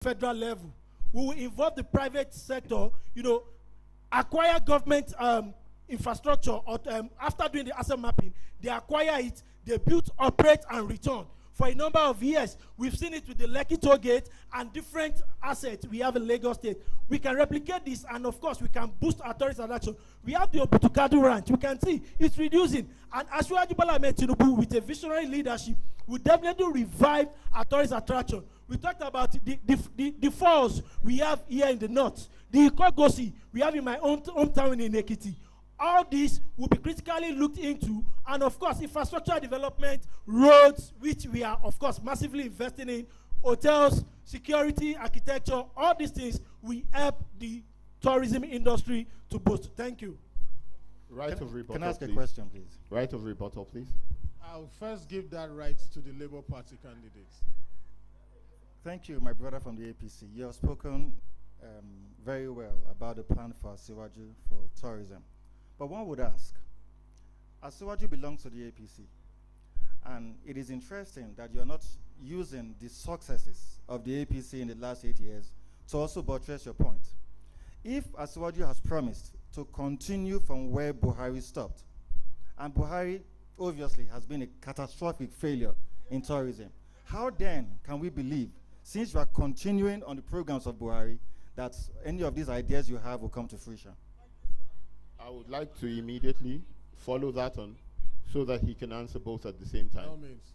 federal level. We will involve the private sector, acquire government infrastructure, or after doing the asset mapping, they acquire it, they build, operate, and return. For a number of years, we've seen it with the Lekki toll gate and different assets we have in Lagos State. We can replicate this, and of course, we can boost our tourist attraction. We have the Obutukadu Ranch. We can see it's reducing. And Asiwaju Bola Ahmed Tinubu, with a visionary leadership, will definitely revive our tourist attraction. We talked about the falls we have here in the north, the Ikogosi we have in my own hometown in Ekiti. All this will be critically looked into, and of course, infrastructure development, roads, which we are, of course, massively investing in, hotels, security, architecture, all these things will help the tourism industry to boost. Thank you. Right of rebuttal, Can I ask please. a question, please? Right of rebuttal, please. I'll first give that right to the Labour Party candidates. Thank you, my brother from the APC. You have spoken very well about the plan for Asiwaju for tourism. But one would ask, Asiwaju belongs to the APC, and it is interesting that you're not using the successes of the APC in the last 8 years to also buttress your point. If Asiwaju has promised to continue from where Buhari stopped, and Buhari obviously has been a catastrophic failure in tourism, how then can we believe, since you are continuing on the programs of Buhari, that any of these ideas you have will come to fruition? I would like to immediately follow that on so that he can answer both at the same time. By all means.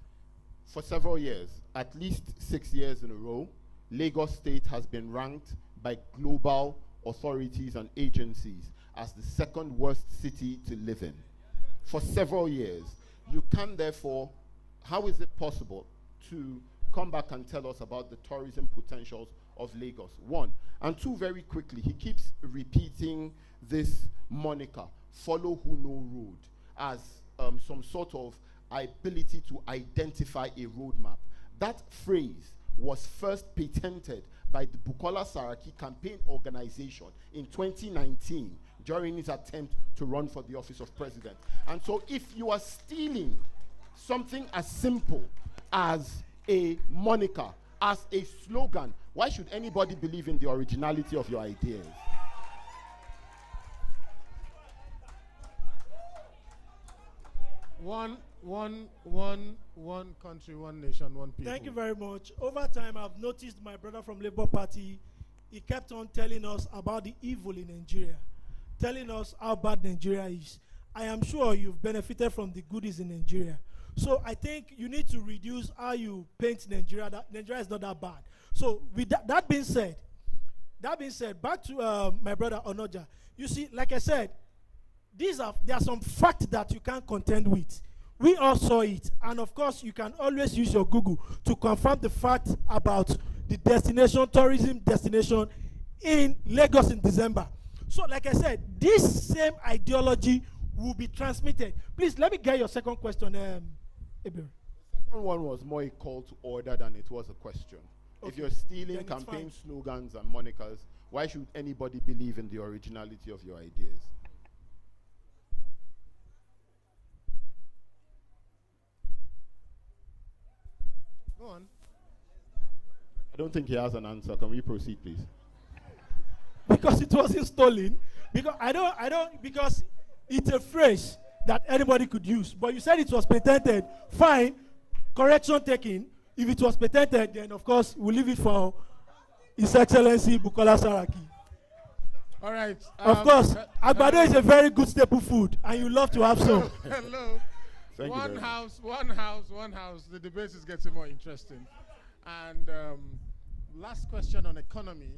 For several years, at least 6 years in a row, Lagos State has been ranked by global authorities and agencies as the second worst city to live in. For several years. You can therefore, how is it possible to come back and tell us about the tourism potentials of Lagos? One. And two, very quickly, he keeps repeating this moniker, Follow Who Know Road, as some sort of ability to identify a roadmap. That phrase was first patented by the Bukola Saraki campaign organization in 2019 during his attempt to run for the office of president. And so if you are stealing something as simple as a moniker, as a slogan, why should anybody believe in the originality of your ideas? One country, one nation, one people. Thank you very much. Over time, I've noticed my brother from Labour Party, he kept on telling us about the evil in Nigeria, telling us how bad Nigeria is. I am sure you've benefited from the goodies in Nigeria. So I think you need to reduce how you paint Nigeria. That Nigeria is not that bad. So with that being said, back to my brother Onoja. You see, like I said, there are some facts that you can't contend with. We all saw it, and of course, you can always use your Google to confirm the fact about the tourism destination in Lagos in December. So, like I said, this same ideology will be transmitted. Please, let me get your second question, Ebir. The second one was more a call to order than it was a question. Okay. If you're stealing campaign slogans and monikers, why should anybody believe in the originality of your ideas? Go on. I don't think he has an answer. Can we proceed, please? Because it wasn't stolen. Because it's a phrase that anybody could use. But you said it was patented. Fine. Correction taken. If it was patented, then of course we'll leave it for His Excellency Bukola Saraki. All right. Of course, agbado is a very good staple food, and you love to have some. Hello. Thank you one very house. The debate is getting more interesting. And last question on economy.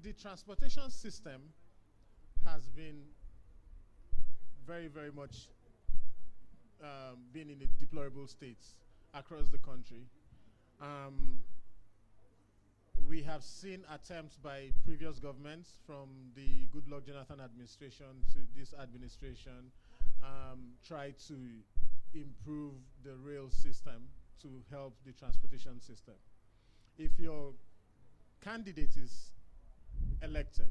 The transportation system has been very, very much been in a deplorable state across the country. We have seen attempts by previous governments, from the Goodluck Jonathan administration to this administration, try to improve the rail system to help the transportation system. If your candidate is elected,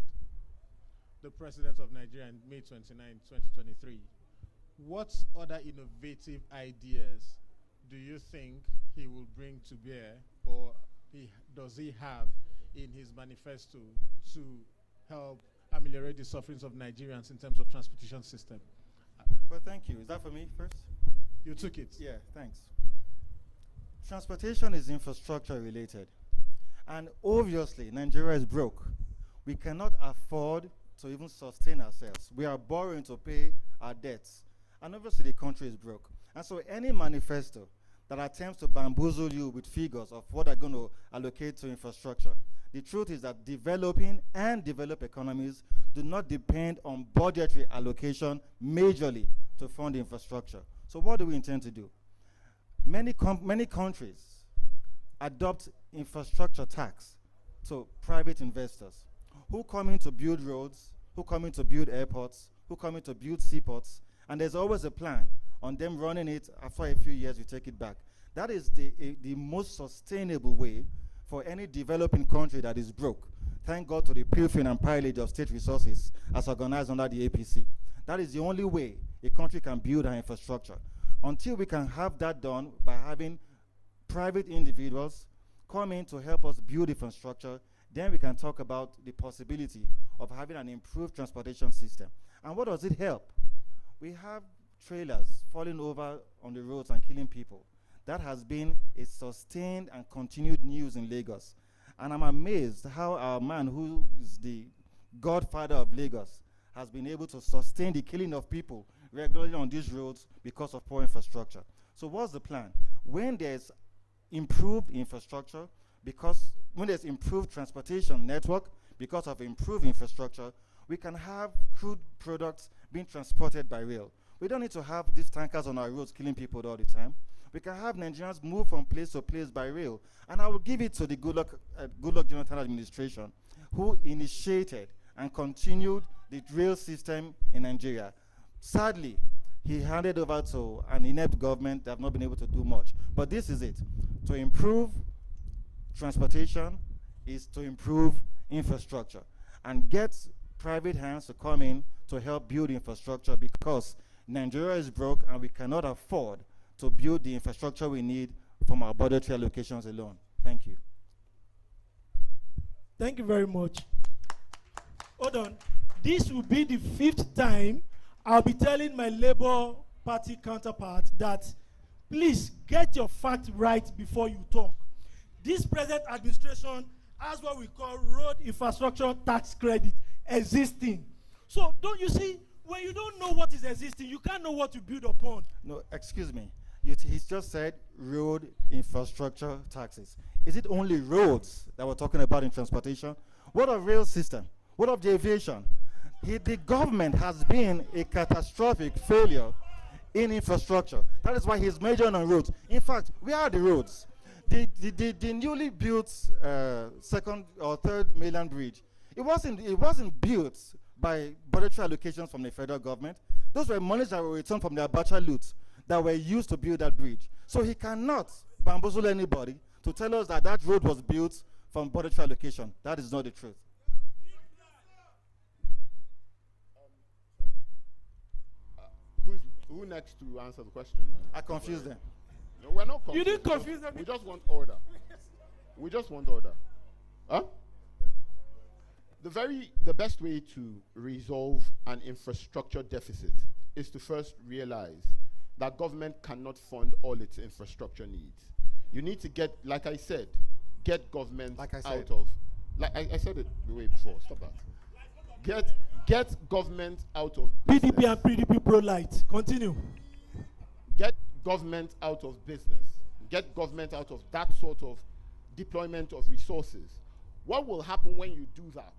the president of Nigeria on May 29, 2023, what other innovative ideas do you think he will bring to bear, or does he have in his manifesto to help ameliorate the sufferings of Nigerians in terms of transportation system? Well, thank you. Is that for me first? You took it. Yeah, thanks. Transportation is infrastructure related. And obviously, Nigeria is broke. We cannot afford to even sustain ourselves. We are borrowing to pay our debts. And obviously, the country is broke. And so any manifesto that attempts to bamboozle you with figures of what they're going to allocate to infrastructure, the truth is that developing and developed economies do not depend on budgetary allocation majorly to fund infrastructure. So what do we intend to do? Many countries adopt infrastructure tax to private investors who come in to build roads, who come in to build airports, who come in to build seaports, and there's always a plan on them running it. After a few years, you take it back. That is the most sustainable way for any developing country that is broke. Thank God to the pilfering and pillage of state resources as organized under the APC. That is the only way a country can build our infrastructure. Until we can have that done by having private individuals come in to help us build infrastructure, then we can talk about the possibility of having an improved transportation system. And what does it help? We have trailers falling over on the roads and killing people. That has been a sustained and continued news in Lagos. And I'm amazed how our man, who is the godfather of Lagos, has been able to sustain the killing of people regularly on these roads because of poor infrastructure. So what's the plan? When there's improved infrastructure, when there's improved transportation network, because of improved infrastructure, we can have crude products being transported by rail. We don't need to have these tankers on our roads killing people all the time. We can have Nigerians move from place to place by rail. And I will give it to the Goodluck Jonathan administration, who initiated and continued the rail system in Nigeria. Sadly, he handed over to an inept government that have not been able to do much. But this is it. To improve transportation is to improve infrastructure and get private hands to come in to help build infrastructure, because Nigeria is broke and we cannot afford to build the infrastructure we need from our budgetary allocations alone. Thank you. Thank you very much. Hold on. This will be the 5th time I'll be telling my Labour Party counterpart that please get your facts right before you talk. This present administration has what we call road infrastructure tax credit existing. So don't you see, when you don't know what is existing, you can't know what to build upon. No, excuse me. He's just said road infrastructure taxes. Is it only roads that we're talking about in transportation? What of rail system? What of the aviation? The government has been a catastrophic failure in infrastructure. That is why he's majoring on roads. In fact, where are the roads? The newly built second or third mainland bridge, it wasn't built by budgetary allocations from the federal government. Those were monies that were returned from the Abacha loot that were used to build that bridge. So he cannot bamboozle anybody to tell us that that road was built from budgetary allocation. That is not the truth. Who next to answer the question? I confused them. No, we're not confused. You didn't confuse them. We just want order. We just want order. Huh? The best way to resolve an infrastructure deficit is to first realize that government cannot fund all its infrastructure needs. You need to get, like I said, get government out of, like I said it the way before, stop that. Get government out of business. PDP and PDP pro-light. Continue. Get government out of business. Get government out of that sort of deployment of resources. What will happen when you do that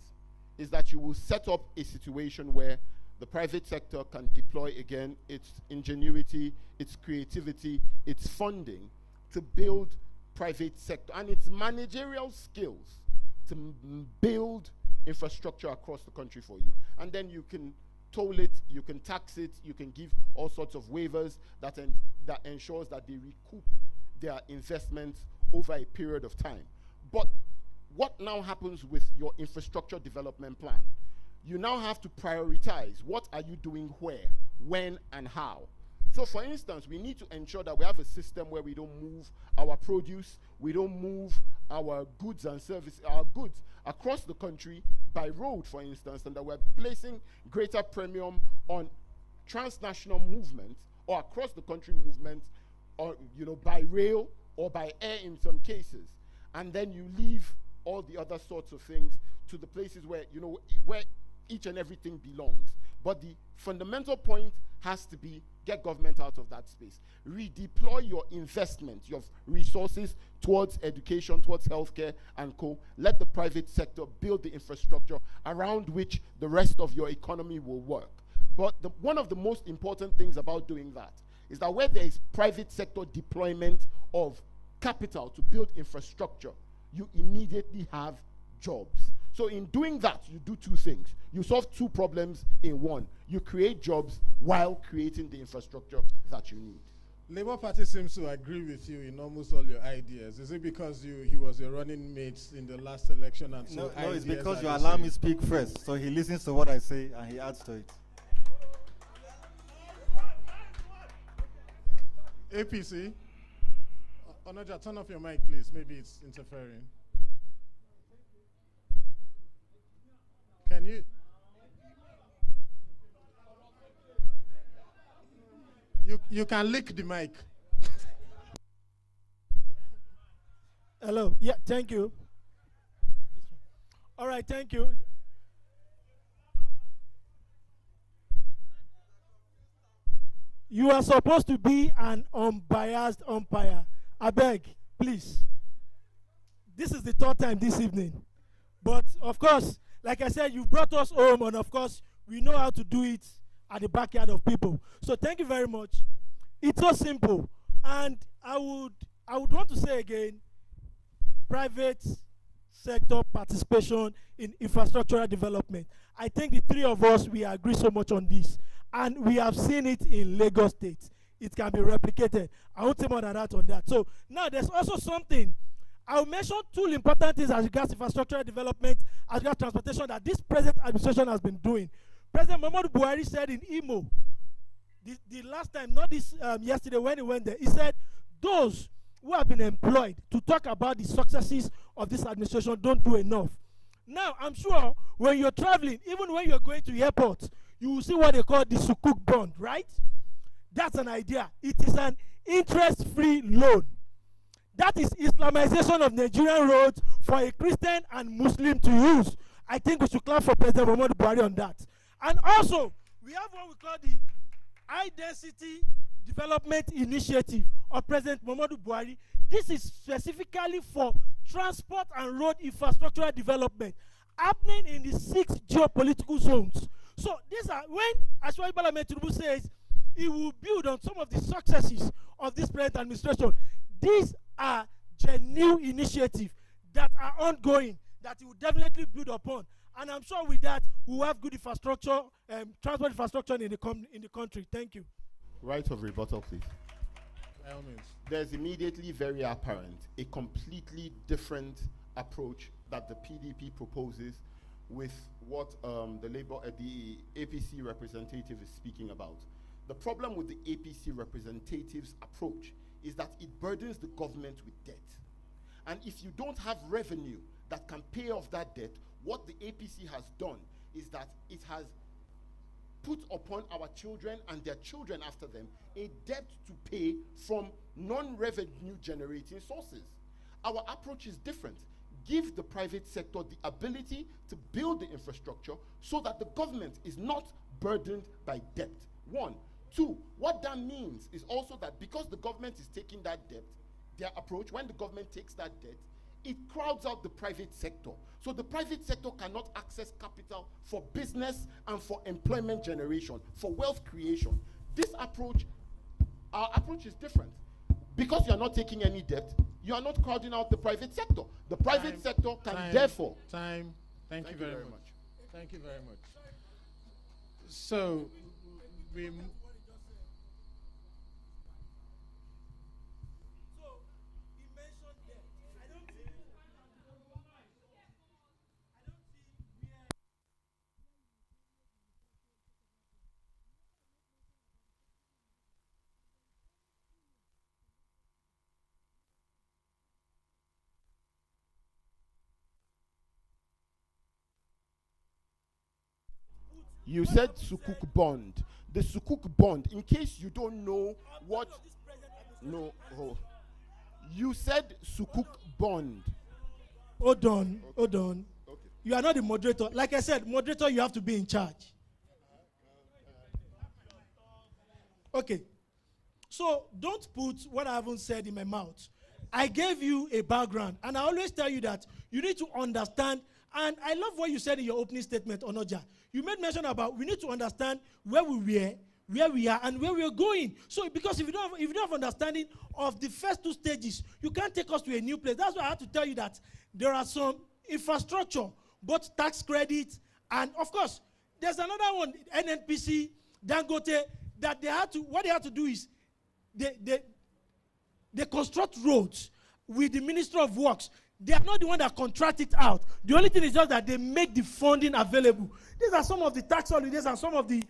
is that you will set up a situation where the private sector can deploy again its ingenuity, its creativity, its funding to build private sector and its managerial skills to build infrastructure across the country for you. And then you can toll it, you can tax it, you can give all sorts of waivers that ensures that they recoup their investments over a period of time. But what now happens with your infrastructure development plan? You now have to prioritize what are you doing where, when, and how. So for instance, we need to ensure that we have a system where we don't move our produce, we don't move our goods and services, our goods across the country by road, for instance, and that we're placing greater premium on transnational movements or across the country movements, or by rail or by air in some cases. And then you leave all the other sorts of things to the places where where each and everything belongs. But the fundamental point has to be get government out of that space. Redeploy your investment, your resources towards education, towards healthcare and co. Let the private sector build the infrastructure around which the rest of your economy will work. But one of the most important things about doing that is that where there is private sector deployment of capital to build infrastructure, you immediately have jobs. So in doing that, you do two things. You solve two problems in one. You create jobs while creating the infrastructure that you need. Labour Party seems to agree with you in almost all your ideas. Is it because he was your running mate in the last election? And so no, it's because you allow me speak first. So he listens to what I say and he adds to it. APC, Onoja, turn off your mic, please. Maybe it's interfering. Can you? You can lick the mic. Hello. Yeah, thank you. All right, thank you. You are supposed to be an unbiased umpire. I beg, please. This is the third time this evening. But, of course, like I said, you brought us home, and, of course, we know how to do it at the backyard of people. So thank you very much. It's so simple. And I would want to say again, private sector participation in infrastructural development. I think the three of us, we agree so much on this. And we have seen it in Lagos State. It can be replicated. I won't say more than that on that. So now there's also something. I'll mention two important things as regards infrastructural development, as regards transportation, that this present administration has been doing. President Muhammadu Buhari said in Imo, the last time, not this yesterday when he went there, he said those who have been employed to talk about the successes of this administration don't do enough. Now, I'm sure when you're traveling, even when you're going to airports, you will see what they call the Sukuk bond, right? That's an idea. It is an interest-free loan. That is Islamization of Nigerian roads for a Christian and Muslim to use. I think we should clap for President Muhammadu Buhari on that. And also, we have what we call the High Density Development Initiative of President Muhammadu Buhari. This is specifically for transport and road infrastructural development happening in the 6 geopolitical zones. So these are, when Asiwaju Bola Ahmed Tinubu says he will build on some of the successes of this present administration, these are genuine initiatives that are ongoing, that he will definitely build upon. And I'm sure with that, we will have good infrastructure, transport infrastructure in the country. Thank you. Right of rebuttal, please. By all means. There's immediately very apparent a completely different approach that the PDP proposes with what the APC representative is speaking about. The problem with the APC representative's approach is that it burdens the government with debt. And if you don't have revenue that can pay off that debt, what the APC has done is that it has put upon our children and their children after them a debt to pay from non-revenue generating sources. Our approach is different. Give the private sector the ability to build the infrastructure so that the government is not burdened by debt. 1. 2, what that means is also that because the government is taking that debt, their approach, when the government takes that debt, it crowds out the private sector. So the private sector cannot access capital for business and for employment generation, for wealth creation. This approach, our approach is different. Because you are not taking any debt, you are not crowding out the private sector. The private sector can therefore... Thank you very much. Thank you very much. So, we, m- You said Sukuk bond. The Sukuk bond, in case you don't know what. No, oh. You said Sukuk bond. Hold on, hold on. Okay. You are not the moderator. Like I said, moderator, you have to be in charge. Okay. So don't put what I haven't said in my mouth. I gave you a background, and I always tell you that you need to understand. And I love what you said in your opening statement, Onoja. You made mention about we need to understand where we were, where we are, and where we are going. So, because if you don't have understanding of the first two stages, you can't take us to a new place. That's why I had to tell you that there are some infrastructure, both tax credits, and of course, there's another one, NNPC, Dangote, that what they had to do is they construct roads with the Minister of Works. They are not the one that contract it out. The only thing is just that they make the funding available. These are some of the tax holidays and some of the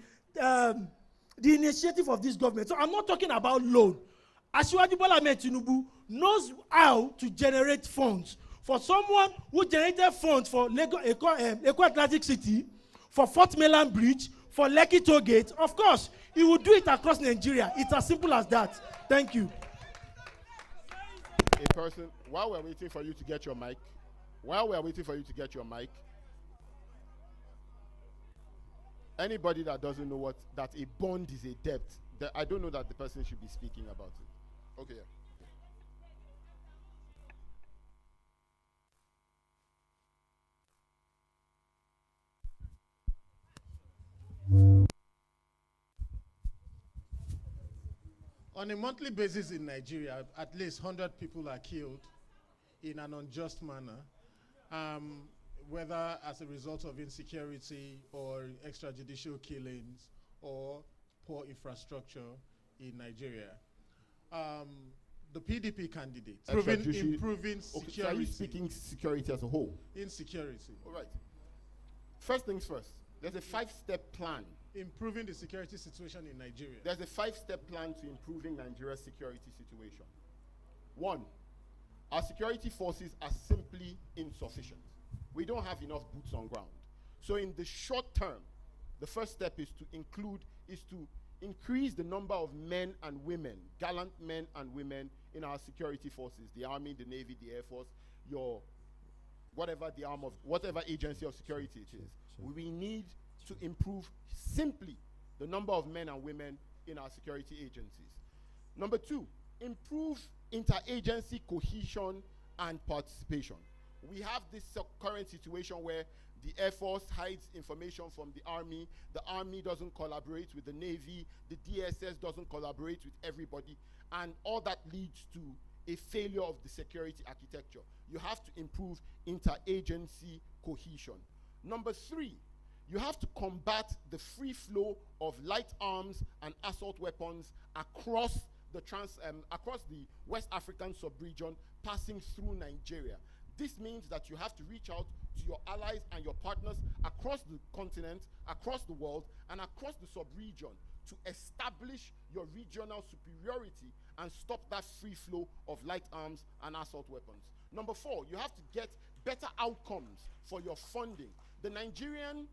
initiative of this government. So I'm not talking about loan. Asiwaju Bola Ahmed Tinubu knows how to generate funds. For someone who generated funds for Eko Atlantic City, for Fort Mainland Bridge, for Lekki Toll Gate, of course, he will do it across Nigeria. It's as simple as that. Thank you. A person, while we're waiting for you to get your mic, anybody that doesn't know that a bond is a debt, I don't know that the person should be speaking about it. Okay, yeah. on a monthly basis in Nigeria, at least 100 people are killed in an unjust manner, whether as a result of insecurity or extrajudicial killings or poor infrastructure in Nigeria. The PDP candidate improving security. So are you speaking security as a whole? Insecurity. All right. First things first. There's a 5-step plan. Improving the security situation in Nigeria. There's a 5-step plan to improving Nigeria's security situation. 1, our security forces are simply insufficient. We don't have enough boots on ground. So in the short term, the first step is to increase the number of men and women, gallant men and women in our security forces, the Army, the Navy, the Air Force, whatever agency of security it is. Sure. We need to improve simply the number of men and women in our security agencies. Number 2, improve interagency cohesion and participation. We have this current situation where the Air Force hides information from the Army doesn't collaborate with the Navy, the DSS doesn't collaborate with everybody, and all that leads to a failure of the security architecture. You have to improve interagency cohesion. Number 3, you have to combat the free flow of light arms and assault weapons across the West African sub-region passing through Nigeria. This means that you have to reach out to your allies and your partners across the continent, across the world, and across the sub-region to establish your regional superiority and stop that free flow of light arms and assault weapons. Number 4, you have to get better outcomes for your funding. The Nigerian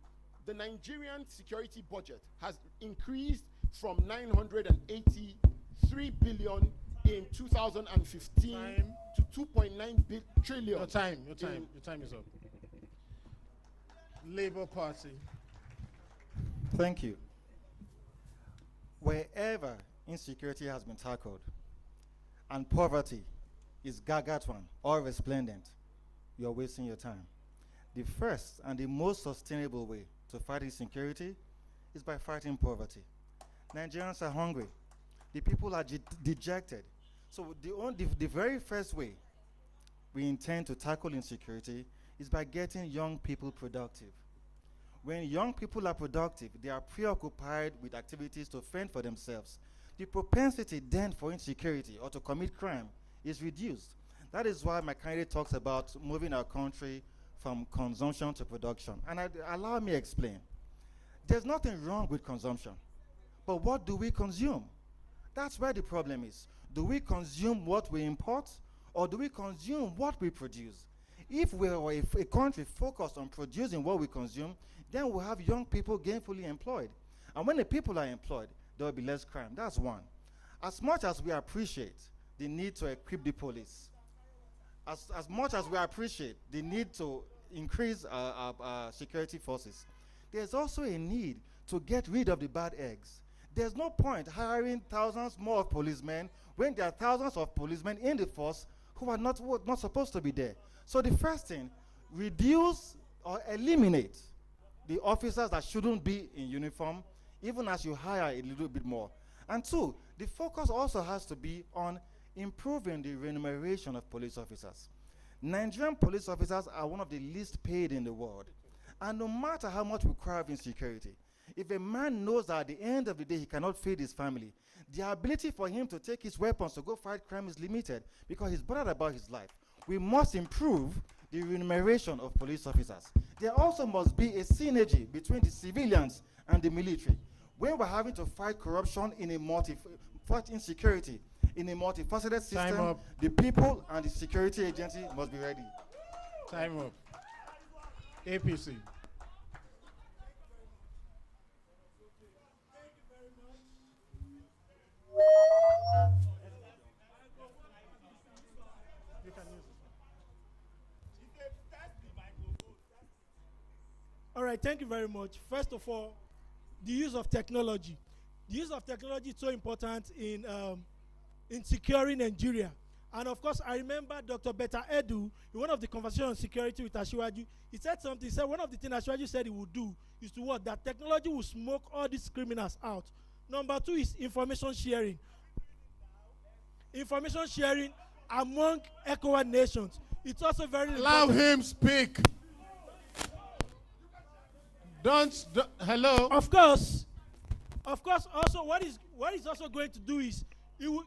security budget has increased from 983 billion in 2015 to 2.9 trillion. Your time is up. Labour Party. Thank you. Wherever insecurity has been tackled and poverty is gargantuan or resplendent, you're wasting your time. The first and the most sustainable way to fight insecurity is by fighting poverty. Nigerians are hungry. The people are dejected. So the very first way we intend to tackle insecurity is by getting young people productive. When young people are productive, they are preoccupied with activities to fend for themselves. The propensity then for insecurity or to commit crime is reduced. That is why my candidate talks about moving our country from consumption to production. And allow me explain. There's nothing wrong with consumption. But what do we consume? That's where the problem is. Do we consume what we import, or do we consume what we produce? If we are a country focused on producing what we consume, then we'll have young people gainfully employed. And when the people are employed, there will be less crime. That's one. As much as we appreciate the need to equip the police, as much as we appreciate the need to increase our security forces, there's also a need to get rid of the bad eggs. There's no point hiring thousands more of policemen when there are thousands of policemen in the force who are not supposed to be there. So the first thing, reduce or eliminate the officers that shouldn't be in uniform, even as you hire a little bit more. And two, the focus also has to be on improving the remuneration of police officers. Nigerian police officers are one of the least paid in the world. And no matter how much we cry of insecurity, if a man knows that at the end of the day he cannot feed his family, the ability for him to take his weapons to go fight crime is limited because he's bothered about his life. We must improve the remuneration of police officers. There also must be a synergy between the civilians and the military. When we're having to fight corruption fight insecurity in a multifaceted system, the people and the security agency must be ready. Time up. APC. All right, thank you very much. First of all, the use of technology. The use of technology is so important in securing Nigeria. And of course, I remember Dr. Beta Edu, in one of the conversations on security with Asiwaju, he said something. He said one of the things Asiwaju said he would do is to what? That technology will smoke all these criminals out. Number two is information sharing. Information sharing among ECOWAS nations. It's also very Allow important. him speak. Don't hello. Of course, also what is also going to do is, he will,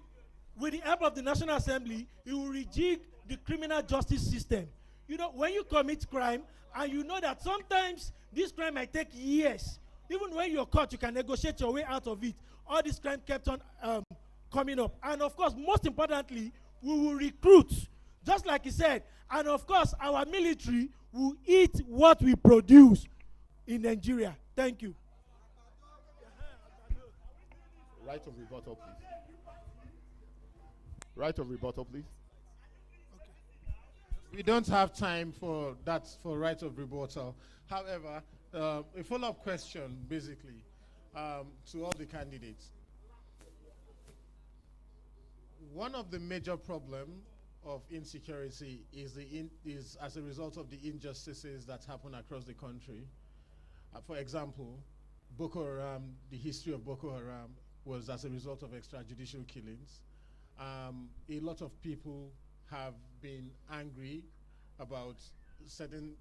with the help of the National Assembly, he will rejig the criminal justice system. You know, when you commit crime, and you know that sometimes this crime might take years, even when you're caught, you can negotiate your way out of it. All this crime kept on coming up. And of course, most importantly, we will recruit, just like he said. And of course, our military will eat what we produce in Nigeria. Thank you. Right of rebuttal, please. Right of rebuttal, please. We don't have time for that, for right of rebuttal. However, a follow-up question, basically, to all the candidates. One of the major problems of insecurity is as a result of the injustices that happen across the country. For example, Boko Haram, the history of Boko Haram was as a result of extrajudicial killings. A lot of people have been angry about certain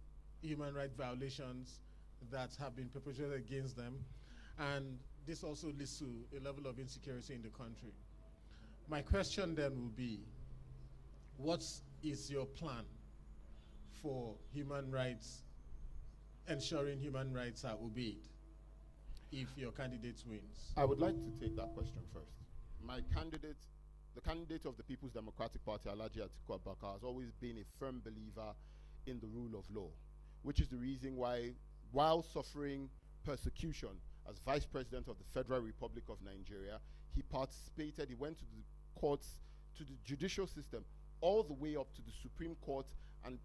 human rights violations that have been perpetrated against them. And this also leads to a level of insecurity in the country. My question then will be, what is your plan for human rights, ensuring human rights are obeyed if your candidate wins? I would like to take that question first. My candidate, the candidate of the People's Democratic Party, Alhaji Atiku Abubakar, has always been a firm believer in the rule of law, which is the reason why, while suffering persecution as Vice President of the Federal Republic of Nigeria, he participated, he went to the courts, to the judicial system, all the way up to the Supreme Court, and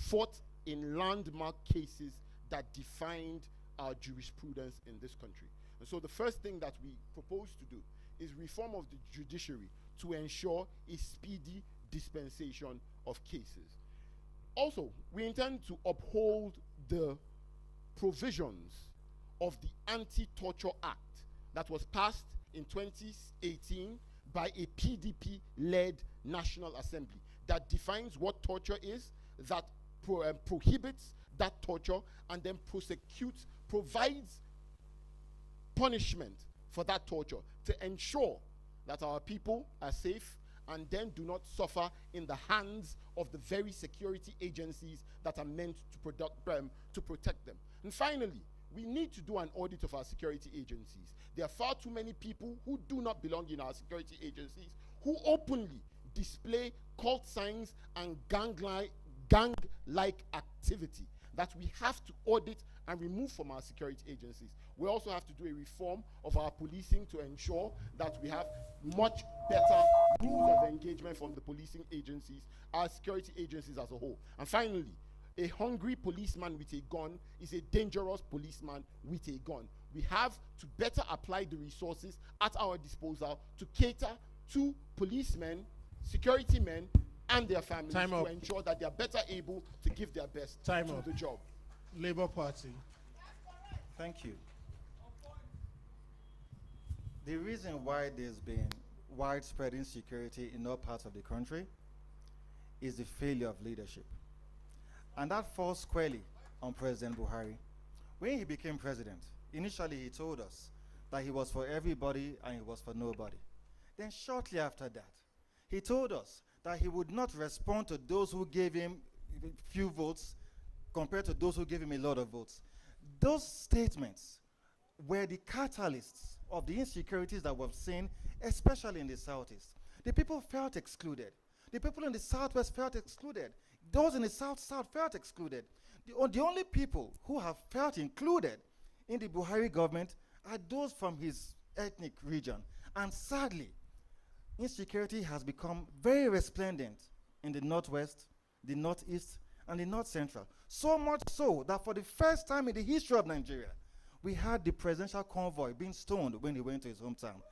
fought in landmark cases that defined our jurisprudence in this country. And so the first thing that we propose to do is reform of the judiciary to ensure a speedy dispensation of cases. Also, we intend to uphold the provisions of the Anti-Torture Act that was passed in 2018 by a PDP-led National Assembly that defines what torture is, that prohibits that torture, and then provides punishment for that torture to ensure that our people are safe and then do not suffer in the hands of the very security agencies that are meant to protect them. And finally, we need to do an audit of our security agencies. There are far too many people who do not belong in our security agencies who openly display cult signs and gang-like activity that we have to audit and remove from our security agencies. We also have to do a reform of our policing to ensure that we have much better rules of engagement from the policing agencies, our security agencies as a whole. And finally, a hungry policeman with a gun is a dangerous policeman with a gun. We have to better apply the resources at our disposal to cater to policemen, security men, and their families to ensure that they are better able to give their best to the job. Labour Party. Thank you. The reason why there's been widespread insecurity in all parts of the country is the failure of leadership. And that falls squarely on President Buhari. When he became president, initially he told us that he was for everybody and he was for nobody. Then shortly after that, he told us that he would not respond to those who gave him few votes compared to those who gave him a lot of votes. Those statements were the catalysts of the insecurities that we've seen, especially in the Southeast. The people felt excluded. The people in the Southwest felt excluded. Those in the South felt excluded. The only people who have felt included in the Buhari government are those from his ethnic region. And sadly, insecurity has become very resplendent in the Northwest, the Northeast, and the North Central. So much so that for the first time in the history of Nigeria, we had the presidential convoy being stoned when he went to his hometown.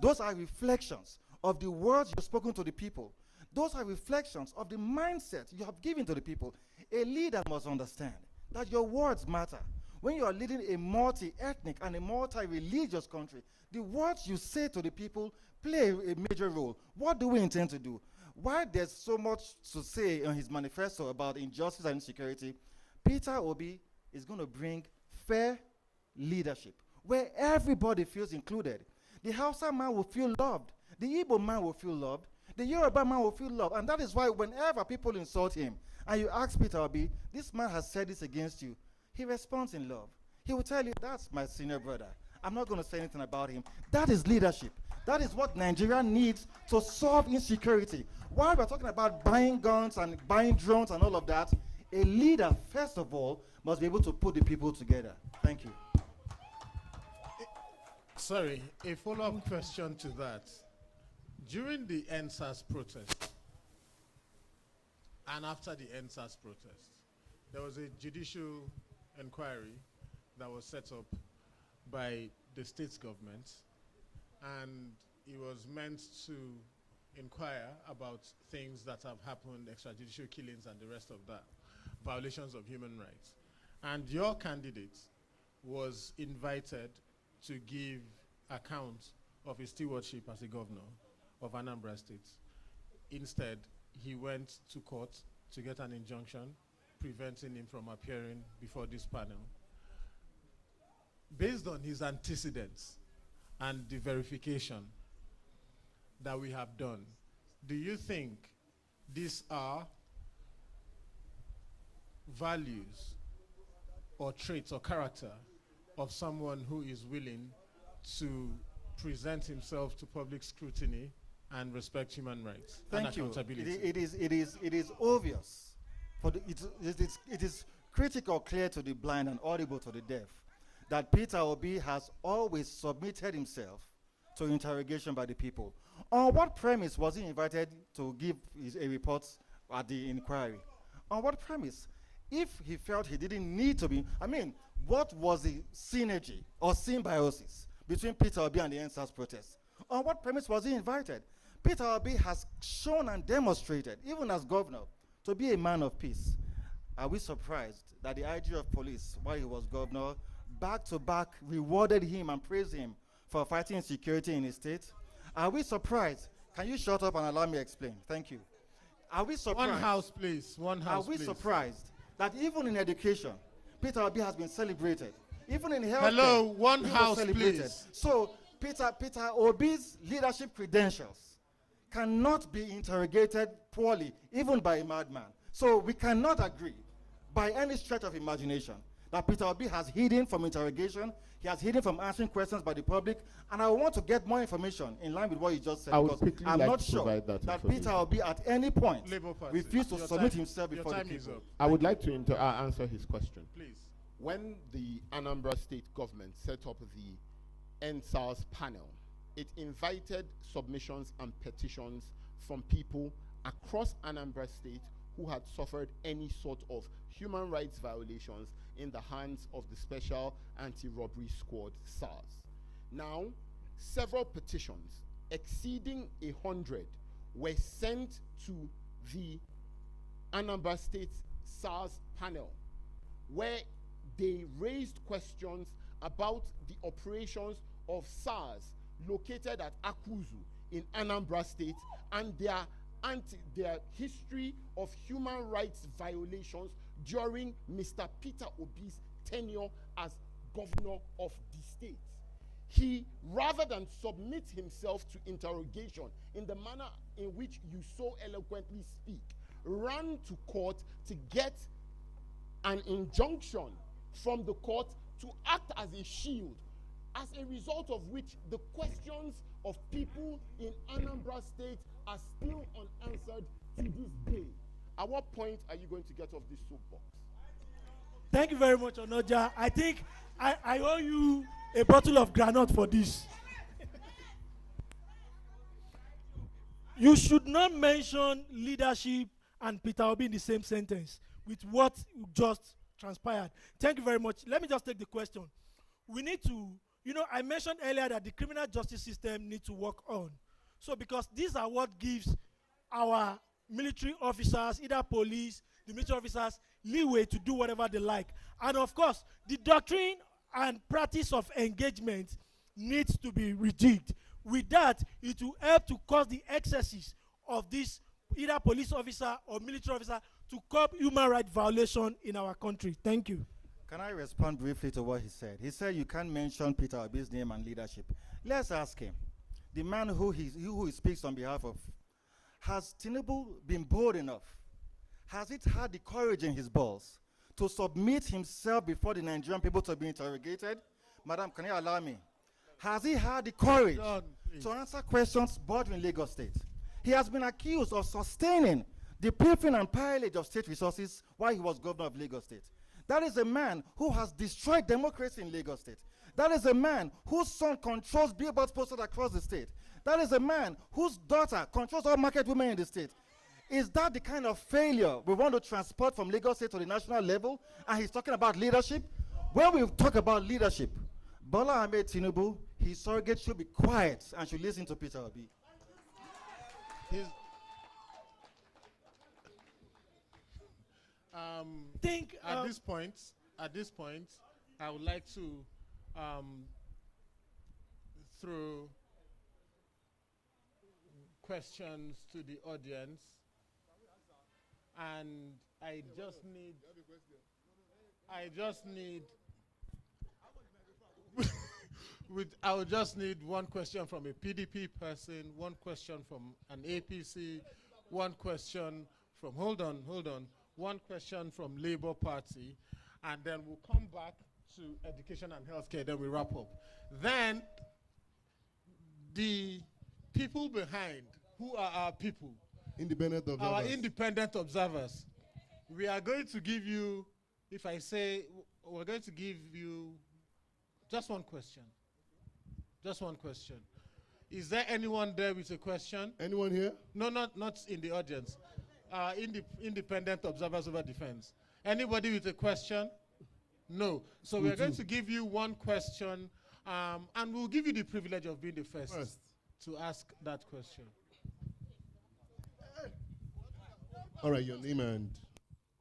Those are reflections of the words you've spoken to the people. Those are reflections of the mindset you have given to the people. A leader must understand that your words matter. When you are leading a multi-ethnic and a multi-religious country, the words you say to the people play a major role. What do we intend to do? While there's so much to say on his manifesto about injustice and insecurity, Peter Obi is going to bring fair leadership where everybody feels included. The Hausa man will feel loved. The Igbo man will feel loved. The Yoruba man will feel loved. And that is why whenever people insult him and you ask Peter Obi, this man has said this against you, he responds in love. He will tell you, that's my senior brother. I'm not going to say anything about him. That is leadership. That is what Nigeria needs to solve insecurity. While we're talking about buying guns and buying drones and all of that, a leader, first of all, must be able to put the people together. Thank you. Sorry, a follow-up question to that. During the NSAS protest, and after the NSAS protest, there was a judicial inquiry that was set up by the state's government, and it was meant to inquire about things that have happened, extrajudicial killings and the rest of that, violations of human rights. And your candidate was invited to give account of his stewardship as a governor of Anambra State. Instead, he went to court to get an injunction preventing him from appearing before this panel. Based on his antecedents and the verification that we have done, do you think these are values or traits or character of someone who is willing to present himself to public scrutiny and respect human rights and accountability? It is obvious. It is critical, clear to the blind and audible to the deaf that Peter Obi has always submitted himself to interrogation by the people. On what premise was he invited to give a report at the inquiry? On what premise? If he felt he didn't need to be, what was the synergy or symbiosis between Peter Obi and the NSAS protest? On what premise was he invited? Peter Obi has shown and demonstrated, even as governor, to be a man of peace. Are we surprised that the IG of police, while he was governor, back-to-back rewarded him and praised him for fighting insecurity in his state? Are we surprised? Can you shut up and allow me explain? Thank you. Are we surprised? One house, please. One house, Are we please. surprised that even in education, Peter Obi has been celebrated? Even in healthcare. Hello, one he was house, celebrated. please. So Peter Obi's leadership credentials cannot be interrogated poorly, even by a madman. So we cannot agree, by any stretch of imagination, that Peter Obi has hidden from interrogation, he has hidden from answering questions by the public, and I want to get more information in line with what you just said, I would because quickly I'm like not to sure provide that that information. Peter Obi at any point Labour Party. refused to Your submit time- himself your before the time is people. up. I would like to answer his question. Please. When the Anambra State government set up the NSAS panel, it invited submissions and petitions from people across Anambra State who had suffered any sort of human rights violations in the hands of the Special Anti-Robbery Squad, SARS. Now, several petitions exceeding 100 were sent to the Anambra State SARS panel, where they raised questions about the operations of SARS located at Akuzu in Anambra State and their history of human rights violations during Mr. Peter Obi's tenure as governor of the state. He, rather than submit himself to interrogation in the manner in which you so eloquently speak, ran to court to get an injunction from the court to act as a shield, as a result of which the questions of people in Anambra State are still unanswered to this day. At what point are you going to get off this soapbox? Thank you very much, Onoja. I think I owe you a bottle of granite for this. You should not mention leadership and Peter Obi in the same sentence with what just transpired. Thank you very much. Let me just take the question. We need to, I mentioned earlier that the criminal justice system needs to work on. So because these are what gives our military officers, either police, the military officers, leeway to do whatever they like. And of course, the doctrine and practice of engagement needs to be rejigged. With that, it will help to cause the excesses of this either police officer or military officer to curb human rights violation in our country. Thank you. Can I respond briefly to what he said? He said you can't mention Peter Obi's name and leadership. Let's ask him, the man who he speaks on behalf of, has Tinubu been bold enough? Has it had the courage in his balls to submit himself before the Nigerian people to be interrogated? Madam, can you allow me? Has he had the courage to answer questions bordering Lagos State? He has been accused of sustaining the pilfering and pillage of state resources while he was governor of Lagos State. That is a man who has destroyed democracy in Lagos State. That is a man whose son controls billboards posted across the state. That is a man whose daughter controls all market women in the state. Is that the kind of failure we want to transport from Lagos State to the national level? And he's talking about leadership? When we talk about leadership, Bola Ahmed Tinubu, his surrogate should be quiet and should listen to Peter Obi. At this point, I would like to throw questions to the audience, and I just need one question from a PDP person, one question from an APC, one question from one question from Labour Party, and then we'll come back to education and healthcare, then we wrap up. Then the people behind, who are our people? Independent observers. Our independent observers. We are going to give you, if I say, we're going to give you just one question. Just one question. Is there anyone there with a question? Anyone here? No, not in the audience. Independent observers over defense. Anybody with a question? No. So we're going to give you one question, and we'll give you the privilege of being the first to ask that question. All right, your name and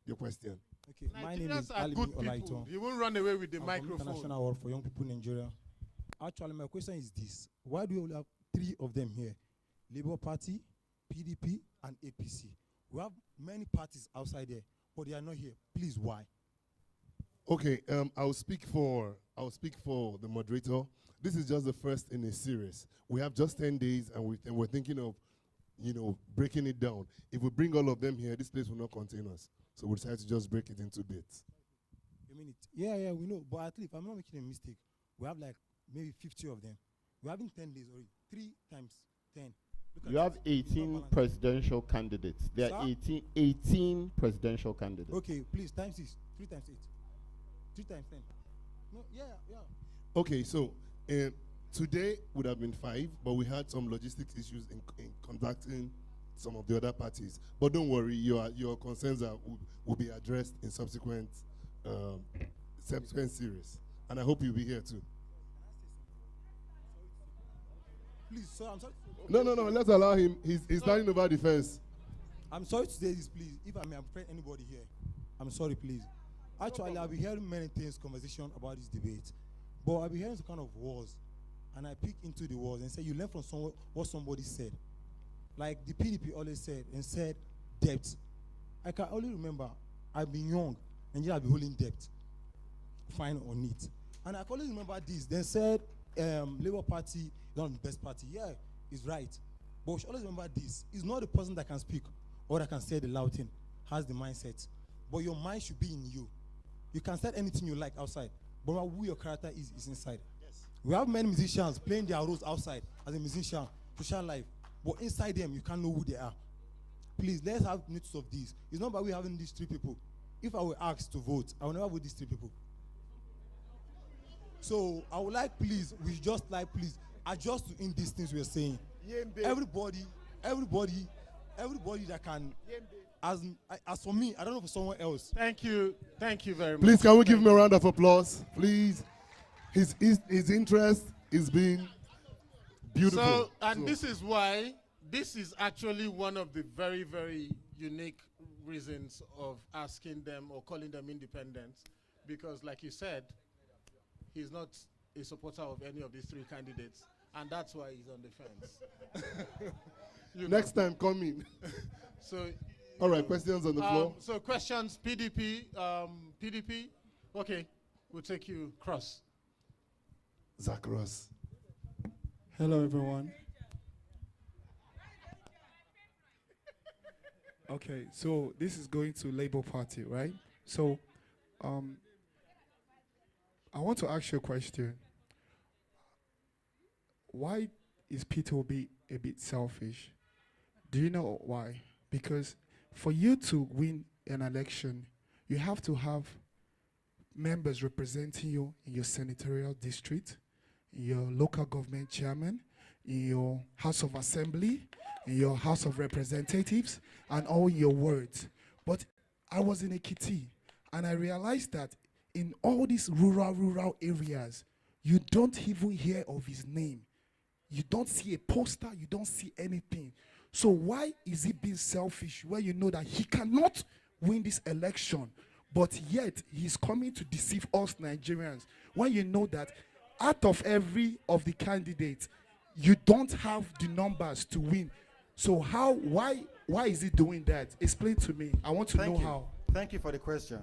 your question. Okay, my name is Nigerians are Ali good people. Olaito. You won't run away with the I'm from microphone. International Award for Young People in Nigeria. Actually, my question is this. Why do we only have three of them here? Labour Party, PDP, and APC. We have many parties outside there, but they are not here. Please, why? Okay, I'll speak for I'll speak for the moderator. This is just the first in a series. We have just 10 days, and we're thinking of, breaking it down. If we bring all of them here, this place will not contain us. So we decided to just break it into bits. A minute. Yeah, we know. But at least, if I'm not making a mistake, we have like maybe 50 of them. We're having 10 days already. 3 times 10. You have 18 presidential candidates. There are 18 presidential candidates. Okay, please, times 6. 3 times 8. 3 times 10. No, yeah. Okay, so today would have been 5, but we had some logistics issues in conducting some of the other parties. But don't worry, your concerns will be addressed in subsequent series. And I hope you'll be here too. Please, sir, I'm sorry. No, let's allow him. He's standing over the fence. I'm sorry to say this, please. If I may offend anybody here, I'm sorry, please. Actually, I've been hearing many things, conversation about this debate. But I've been hearing some kind of wars. And I peek into the wars and say, you learn from what somebody said. Like the PDP always said debt. I can only remember, I've been young, and yet I've been holding debt. Fine on it. And I can only remember this. They said, Labour Party is not the best party. Yeah, it's right. But we should always remember this. It's not the person that can speak or that can say the loud thing, has the mindset. But your mind should be in you. You can say anything you like outside, but who your character is inside. Yes. We have many musicians playing their roles outside as a musician, social life, but inside them, you can't know who they are. Please, let's have notice of this. It's not about we having these 3 people. If I were asked to vote, I would never vote these 3 people. So I would like, please, please, adjust to in these things we're saying. Everybody that can, as for me, I don't know for someone else. Thank you very much. Please, can we give him a round of applause, please? His interest is being beautiful. This is why, this is actually one of the very, very unique reasons of asking them or calling them independent, because like you said, he's not a supporter of any of these 3 candidates, and that's why he's on the fence. Next time, come in. So, all right, questions on the floor? So questions, PDP. Okay, we'll take you cross. Zach Ross. Hello, everyone. Okay, so this is going to Labour Party, right? So, I want to ask you a question. Why is Peter Obi a bit selfish? Do you know why? Because for you to win an election, you have to have members representing you in your senatorial district, in your local government chairman, in your House of Assembly, in your House of Representatives, and all your wards. But I was in Ekiti, and I realized that in all these rural areas, you don't even hear of his name. You don't see a poster, you don't see anything. So why is he being selfish when you know that he cannot win this election, but yet he's coming to deceive us Nigerians? When you know that out of every of the candidates, you don't have the numbers to win. So why is he doing that? Explain to me. I want to know how. Thank you for the question.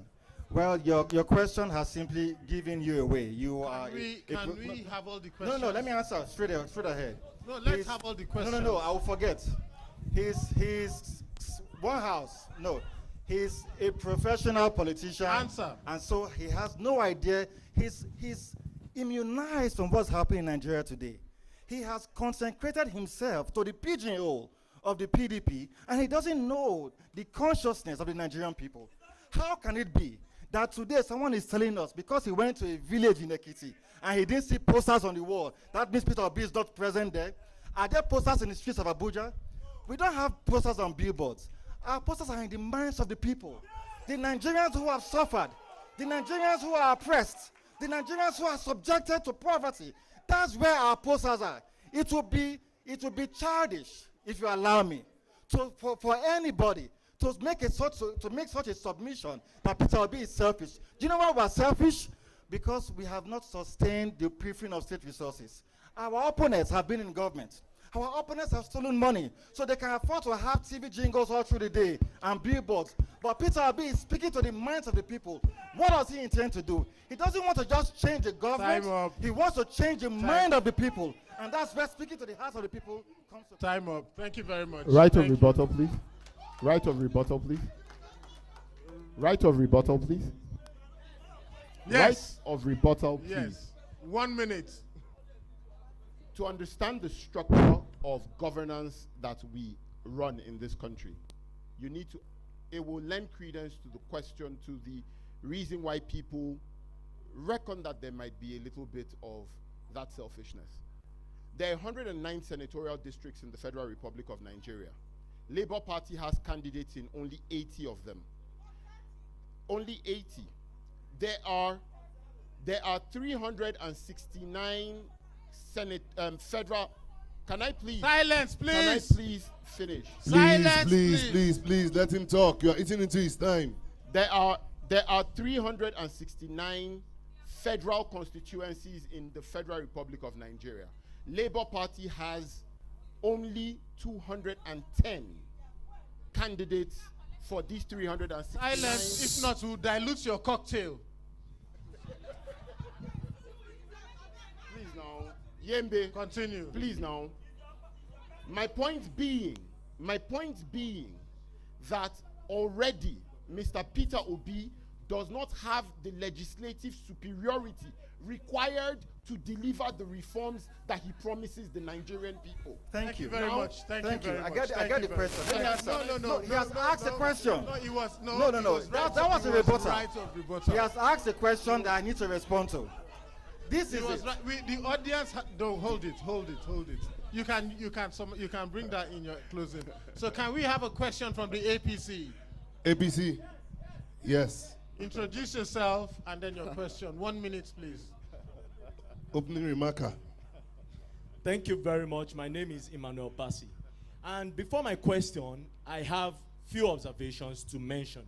Well, your question has simply given you away. Can we have all the questions? No, let me answer straight ahead. No, let's have all the questions. No, I will forget. He's one house. No, he's a professional politician. Answer. And so he has no idea. He's immunized from what's happening in Nigeria today. He has consecrated himself to the pigeonhole of the PDP, and he doesn't know the consciousness of the Nigerian people. How can it be that today someone is telling us because he went to a village in Ekiti and he didn't see posters on the wall, that means Peter Obi is not present there? Are there posters in the streets of Abuja? We don't have posters on billboards. Our posters are in the minds of the people. The Nigerians who have suffered, the Nigerians who are oppressed, the Nigerians who are subjected to poverty. That's where our posters are. It will be childish, if you allow me, for anybody to make such a submission that Peter Obi is selfish. Do you know why we're selfish? Because we have not sustained the pilfering of state resources. Our opponents have been in government. Our opponents have stolen money, so they can afford to have TV jingles all through the day and billboards. But Peter Obi is speaking to the minds of the people. What does he intend to do? He doesn't want to just change the government. Time up. He wants to change the mind of the people. And that's where speaking to the hearts of the people comes to. Time up. Thank you very much. Right of Thank you. rebuttal, please. Right of rebuttal, please. Right of rebuttal, please. Yes. Right of rebuttal, please. Yes. 1 minute. To understand the structure of governance that we run in this country, you need to, it will lend credence to the question, to the reason why people reckon that there might be a little bit of that selfishness. There are 109 senatorial districts in the Federal Republic of Nigeria. Labour Party has candidates in only 80 of them. Only 80. There are 369 federal. Can I please? Silence, Can I please. please finish? Silence, Please, let him talk. You are eating into his time. There are 369 federal constituencies in the Federal Republic of Nigeria. Labour Party has only 210 candidates for these 369. Silence. If not, we'll dilute your cocktail. Please now, Yembe. Continue. Please now. My point being that already Mr. Peter Obi does not have the legislative superiority required to deliver the reforms that he promises the Nigerian people. Thank you very Now- much. Thank you very I much. get the Thank you very question. much. Let me answer. No, He has asked a question. No, he was No. he was right That was he a rebuttal. Right of rebuttal. He has asked a question that I need to respond to. This He is was it. right. The audience. Don't hold it. You can bring that in your closing. So can we have a question from the APC? APC. Yes. Introduce yourself and then your question. 1 minute, please. Opening remarker. Thank you very much. My name is Emmanuel Bassi. And before my question, I have few observations to mention.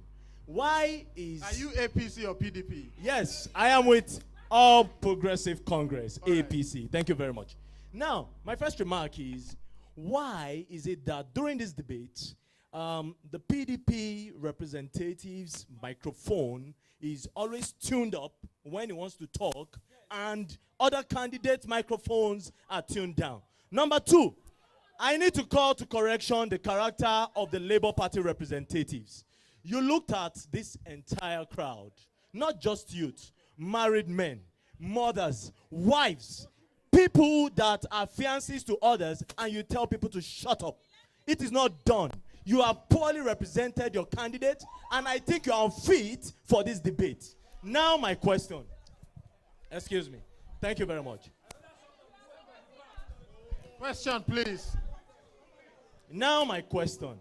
Why is... Are you APC or PDP? Yes, I am with All Progressive Congress, All right. APC. Thank you very much. Now, my first remark is, why is it that during this debate, the PDP representative's microphone is always tuned up when he wants to talk, and other candidates' microphones are tuned down? Number two, I need to call to correction the character of the Labour Party representatives. You looked at this entire crowd, not just youth, married men, mothers, wives, people that are fiancés to others, and you tell people to shut up. It is not done. You have poorly represented your candidate, and I think you are unfit for this debate. Now my question. Excuse me. Thank you very much. Question, please. Now my question.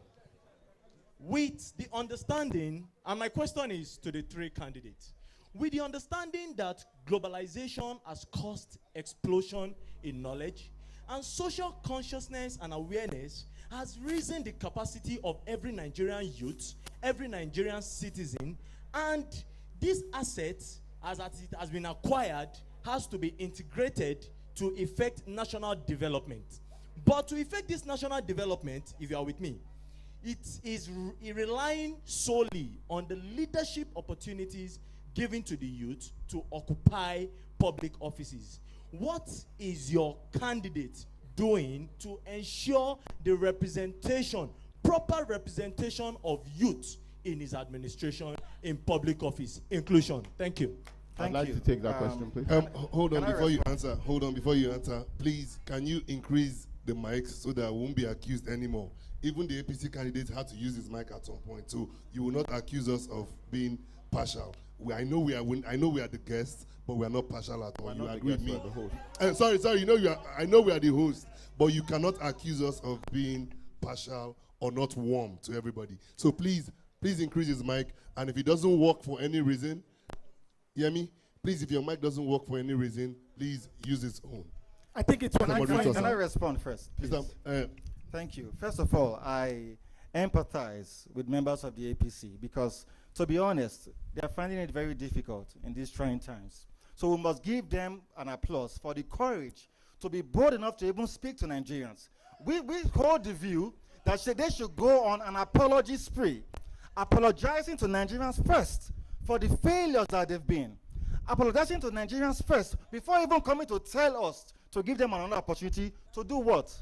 With the understanding, and my question is to the three candidates, with the understanding that globalization has caused explosion in knowledge, and social consciousness and awareness has risen the capacity of every Nigerian youth, every Nigerian citizen, and this asset, as it has been acquired, has to be integrated to effect national development. But to effect this national development, if you are with me, it is relying solely on the leadership opportunities given to the youth to occupy public offices. What is your candidate doing to ensure the representation, proper representation of youth in his administration in public office? Inclusion. Thank you. I'd like to take that question, please. Hold on Can I before you answer. Hold on before you answer. Please, can you increase the mics so that I won't be accused anymore? Even the APC candidate had to use his mic at some point, so you will not accuse us of being partial. I know we are the guests, but we are not partial at all. We're You not the agree with guests, me? we're the host. Sorry. You know I know we are the host, but you cannot accuse us of being partial or not warm to everybody. So please increase his mic, and if it doesn't work for any reason, hear me? Please, if your mic doesn't work for any reason, please use its own. I think it's Can I- Can I respond first, please? Mr. Thank you. First of all, I empathize with members of the APC because, to be honest, they are finding it very difficult in these trying times. So we must give them an applause for the courage to be bold enough to even speak to Nigerians. we hold the view that they should go on an apology spree, apologizing to Nigerians first for the failures that they've been, apologizing to Nigerians first before even coming to tell us to give them another opportunity to do what?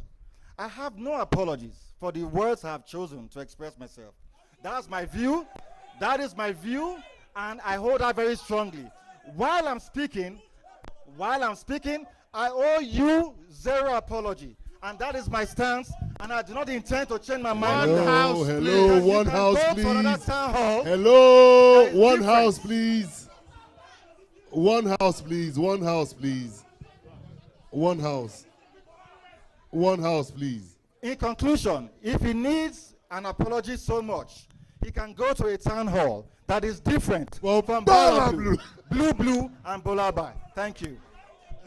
I have no apologies for the words I have chosen to express myself. That's my view. That is my view, and I hold that very strongly. While I'm speaking, I owe you zero apology. And that is my stance, and I do not intend to change my mind. Hello, one house, please. Hello, one house, please. One house, please. One house, please. One house. One house, please. In conclusion, if he needs an apology so much, he can go to a town hall that is different from Blue, and Bolabai. Thank you.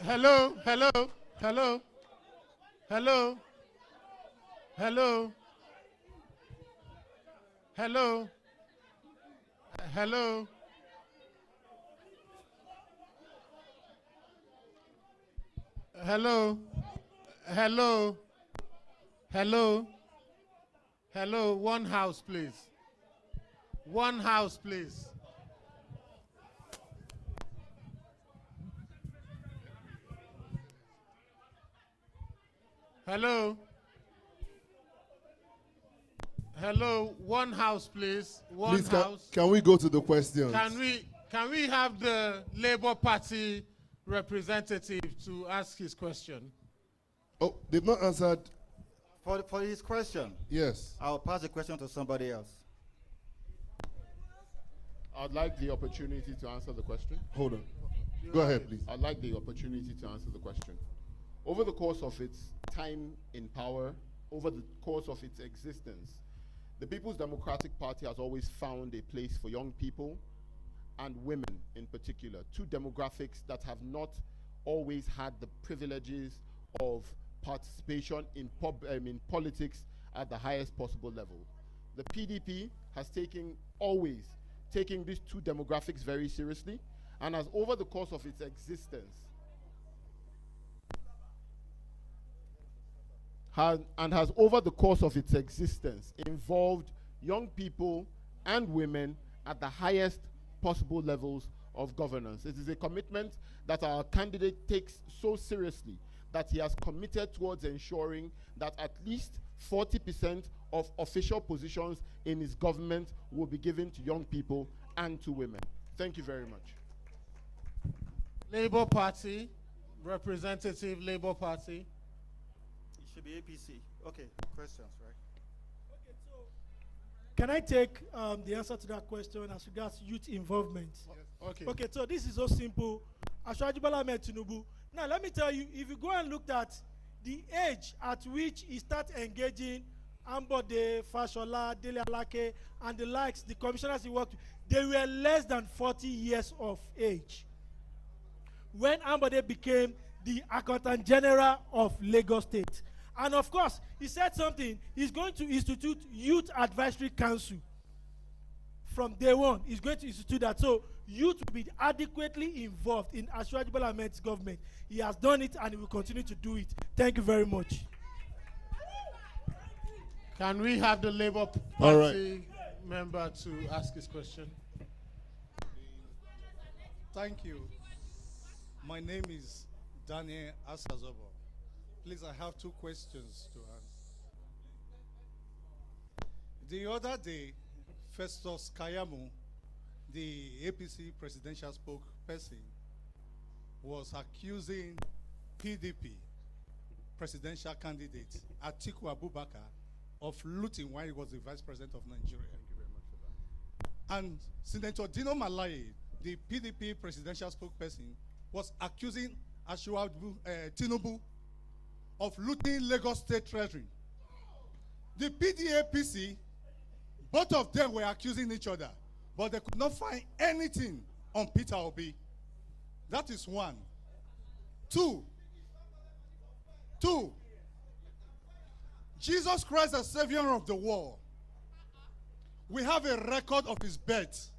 Hello, hello, hello, hello, hello, hello, hello. Hello, hello, hello, hello, one house, please. One house, please. Hello. Hello, one house, please. One Please, house. can we go to the questions? Can we have the Labour Party representative to ask his question? Oh, they've not answered. For his question, Yes. I'll pass the question to somebody else. I'd like the opportunity to answer the question. Hold on. Go ahead, please. I'd like the opportunity to answer the question. Over the course of its time in power, over the course of its existence, the People's Democratic Party has always found a place for young people and women in particular, two demographics that have not always had the privileges of participation in politics at the highest possible level. The PDP has always taken these two demographics very seriously, and has over the course of its existence has over the course of its existence involved young people and women at the highest possible levels of governance. It is a commitment that our candidate takes so seriously that he has committed towards ensuring that at least 40% of official positions in his government will be given to young people and to women. Thank you very much. Labour Party, representative Labour Party. It should be APC. Okay, questions, right? Okay, so can I take the answer to that question as regards youth involvement? Yes. Okay. Okay, so this is so simple. Ashwaji Bola Ahmed Tinubu. Now, let me tell you, if you go and look at the age at which he started engaging Ambode, Fashola, Dele Alake, and the likes, the commissioners he worked with, they were less than 40 years of age when Ambode became the Accountant General of Lagos State. And of course, he said something. He's going to institute Youth Advisory Council. From day one, he's going to institute that. So youth will be adequately involved in Ashwaji Bola Ahmed's government. He has done it and he will continue to do it. Thank you very much. Can we have the Labour Party member to ask his question? Thank you. My name is Daniel Asazobo. Please, I have two questions to ask. The other day, Festus Kayamu, the APC presidential spokesperson, was accusing PDP presidential candidate Atiku Abubakar of looting while he was the vice president of Nigeria. Thank you very much for that. And Senator Dino Malaye, the PDP presidential spokesperson, was accusing Tinubu of looting Lagos State Treasury. The PDAPC, both of them were accusing each other, but they could not find anything on Peter Obi. That is one. Two, Jesus Christ, the Savior of the world. We have a record of his birth.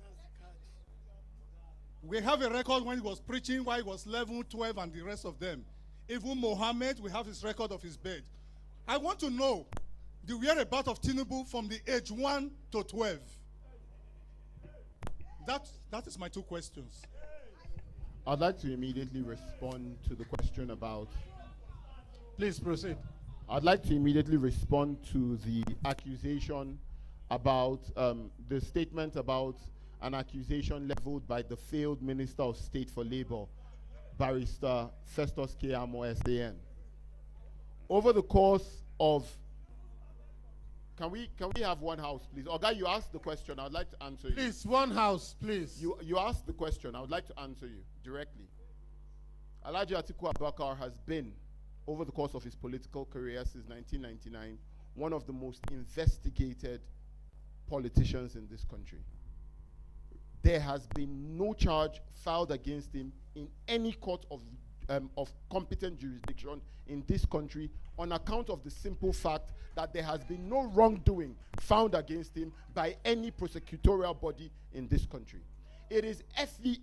We have a record when he was preaching, while he was 11, 12, and the rest of them. Even Muhammad, we have his record of his birth. I want to know the whereabouts of Tinubu from the age 1 to 12. That is my two questions. I'd like to immediately respond to the question about. Please proceed. I'd like to immediately respond to the accusation about the statement about an accusation leveled by the failed Minister of State for Labor, Barrister Festus Keyamo SAN. Over the course of, can we have one house, please? Oga, you asked the question. I'd like to answer you. Please, one house, please. You asked the question. I would like to answer you directly. Alhaji Atiku Abubakar has been, over the course of his political career since 1999, one of the most investigated politicians in this country. There has been no charge filed against him in any court of competent jurisdiction in this country on account of the simple fact that there has been no wrongdoing found against him by any prosecutorial body in this country. It is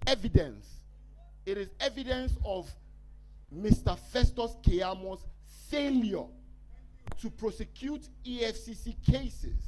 evidence. It is evidence of Mr. Festus Keyamo's failure to prosecute EFCC cases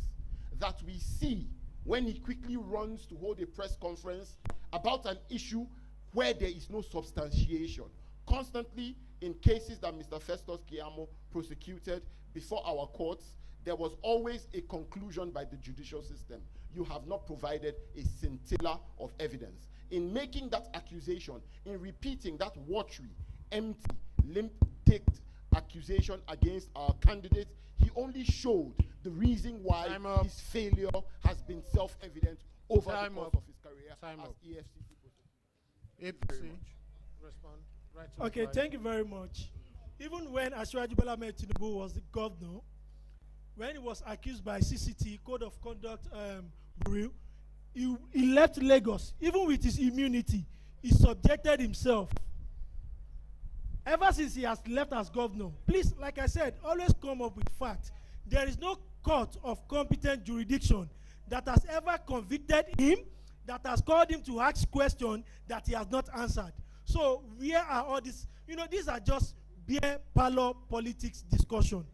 that we see when he quickly runs to hold a press conference about an issue where there is no substantiation. Constantly, in cases that Mr. Festus Keyamo prosecuted before our courts, there was always a conclusion by the judicial system. You have not provided a scintilla of evidence. In making that accusation, in repeating that watery, empty, limp-ticked accusation against our candidate, he only showed the reason why his failure has been self-evident over the course of his career as EFCC. APC, respond. Right to Okay, thank you very much. Even when Asiwaju Bola Ahmed Tinubu was the governor, when he was accused by CCT, Code of Conduct Bureau, he left Lagos. Even with his immunity, he subjected himself. Ever since he has left as governor, please, like I said, always come up with facts. There is no court of competent jurisdiction that has ever convicted him, that has called him to ask questions that he has not answered. So where are all these? You know, these are just beer parlor politics discussion.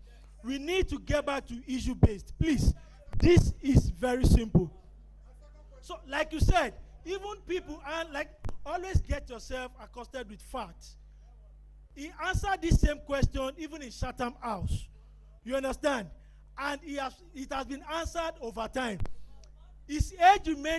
We need to get back to issue-based. Please, this is very simple. So, like you said, even people are like, always get yourself accosted with facts. He answered this same question even in Chatham House. You understand? And it has been answered over time. His age remained